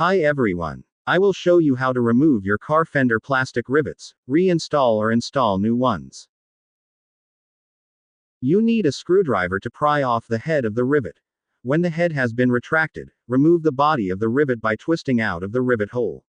Hi everyone. I will show you how to remove your car fender plastic rivets, reinstall or install new ones. You need a screwdriver to pry off the head of the rivet. When the head has been retracted, remove the body of the rivet by twisting out of the rivet hole.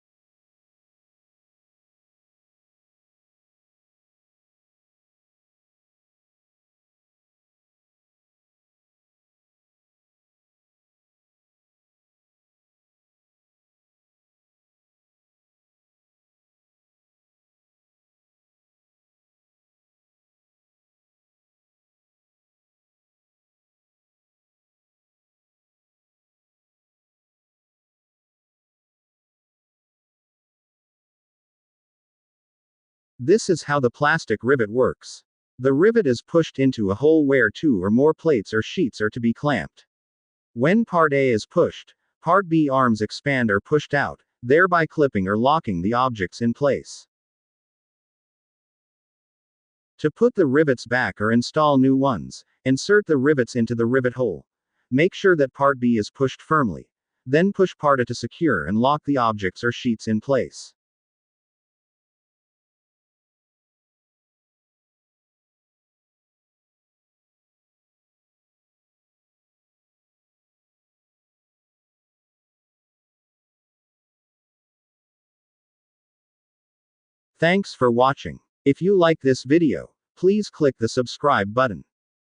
This is how the plastic rivet works. The rivet is pushed into a hole where two or more plates or sheets are to be clamped. When part A is pushed, part B arms expand or pushed out, thereby clipping or locking the objects in place. To put the rivets back or install new ones, insert the rivets into the rivet hole. Make sure that part B is pushed firmly. Then push part A to secure and lock the objects or sheets in place. Thanks for watching. If you like this video, please click the subscribe button.